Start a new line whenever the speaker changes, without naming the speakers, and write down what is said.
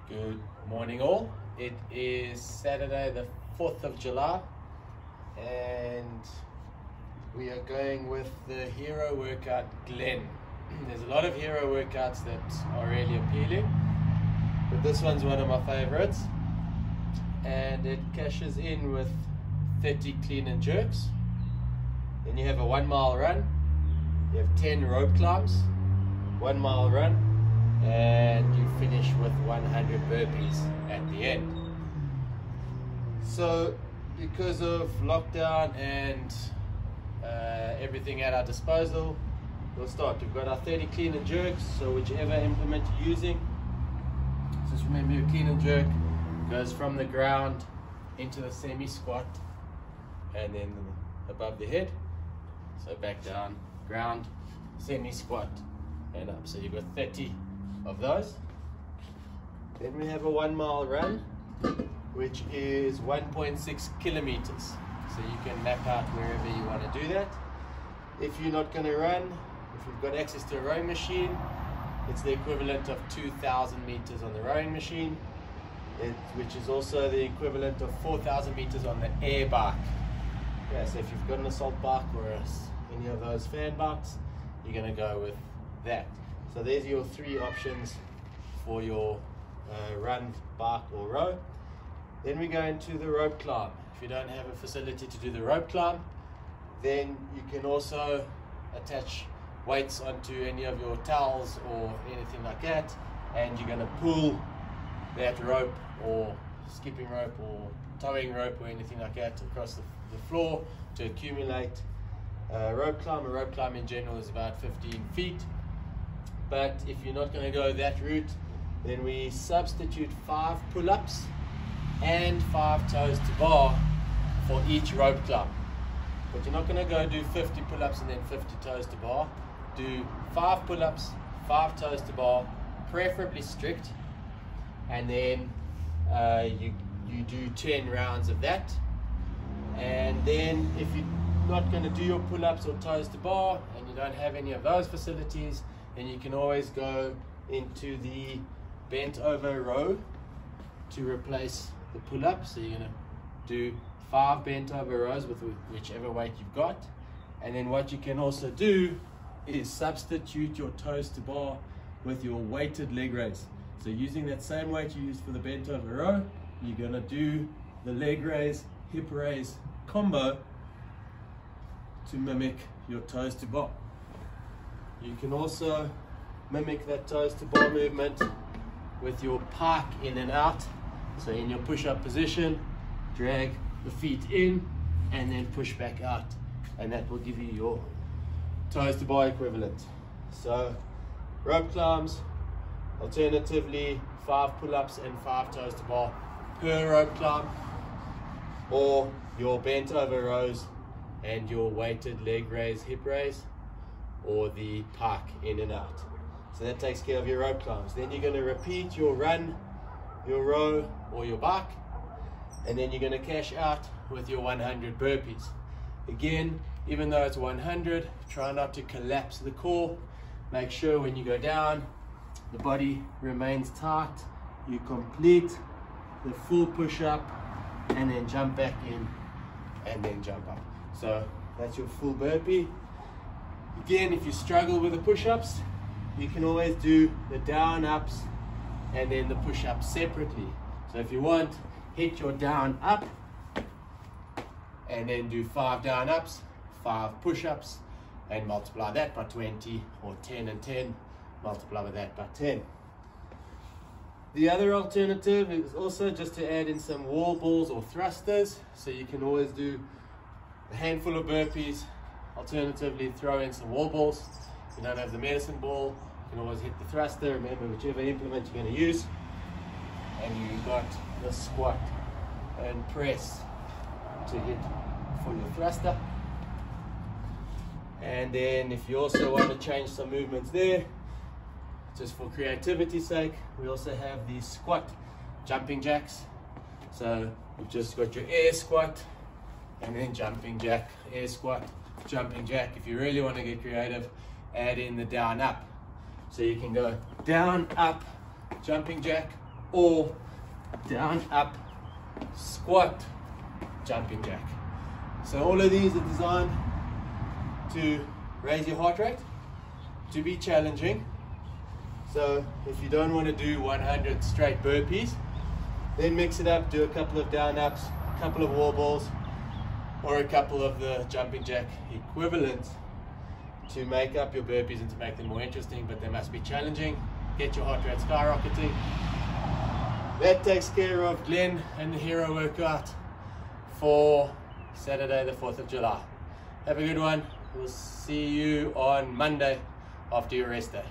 Good morning all. It is Saturday the 4th of July and we are going with the hero workout Glen. There's a lot of hero workouts that are really appealing, but this one's one of my favorites, and it cashes in with 30 clean and jerks. Then you have a 1 mile run, you have 10 rope climbs, 1 mile run, and you finish with 100 burpees at the end. So because of lockdown and everything at our disposal, we'll start. We've got our 30 clean and jerks, so whichever implement you're using. Just remember, your clean and jerk goes from the ground into the semi squat and then above the head. So back down, ground, semi squat and up. So you've got 30 of those. Then we have a 1 mile run, which is 1.6 kilometers. So you can map out wherever you want to do that. If you're not going to run, if you've got access to a rowing machine, it's the equivalent of 2,000 meters on the rowing machine, which is also the equivalent of 4,000 meters on the air bike. Yeah, so if you've got an assault bike or any of those fan bikes, you're going to go with that. So there's your 3 options for your run, bike or row. Then we go into the rope climb. If you don't have a facility to do the rope climb, then you can also attach weights onto any of your towels or anything like that, and you're going to pull that rope or skipping rope or towing rope or anything like that across the floor to accumulate rope climb. A rope climb in general is about 15 feet. But if you're not going to go that route, then we substitute 5 pull-ups and 5 toes to bar for each rope climb. But you're not going to go do 50 pull-ups and then 50 toes to bar. Do 5 pull-ups, 5 toes to bar, preferably strict, and then you do 10 rounds of that. And then if you're not going to do your pull-ups or toes to bar and you don't have any of those facilities, then you can always go into the bent over row to replace the pull-up. So you're going to do 5 bent over rows with whichever weight you've got. And then what you can also do is substitute your toes to bar with your weighted leg raise. So using that same weight you used for the bent over row, you're going to do the leg raise, hip raise combo to mimic your toes to bar. You can also mimic that toes to bar movement with your pike in and out. So in your push-up position, drag the feet in and then push back out, and that will give you your toes to bar equivalent. So rope climbs, alternatively 5 pull-ups and 5 toes to bar per rope climb, or your bent over rows and your weighted leg raise, hip raise, or the pike in and out. So that takes care of your rope climbs. Then you're going to repeat your run, your row or your bike, and then you're going to cash out with your 100 burpees. Again, even though it's 100, try not to collapse the core. Make sure when you go down, the body remains tight. You complete the full push-up and then jump back in and then jump up. So that's your full burpee. Again, if you struggle with the push-ups, you can always do the down ups and then the push-ups separately. So if you want, hit your down up and then do 5 down ups, 5 push-ups, and multiply that by 20, or 10 and 10, multiply with that by 10. The other alternative is also just to add in some wall balls or thrusters. So you can always do a handful of burpees, alternatively throw in some wall balls. If you don't have the medicine ball, you can always hit the thruster. Remember, whichever implement you're going to use. And you've got the squat and press to hit for your thruster. And then if you also want to change some movements there, just for creativity's sake, we also have the squat jumping jacks. So you've just got your air squat and then jumping jack, air squat, jumping jack. If you really want to get creative, add in the down up. So you can go down, up, jumping jack, or down, up, squat, jumping jack. So all of these are designed to raise your heart rate, to be challenging. So if you don't want to do 100 straight burpees, then mix it up, do a couple of down ups, a couple of wall balls, or a couple of the jumping jack equivalents to make up your burpees and to make them more interesting, but they must be challenging. Get your heart rate skyrocketing. That takes care of Glen and the hero workout for Saturday the 4th of July. Have a good one. We'll see you on Monday after your rest day.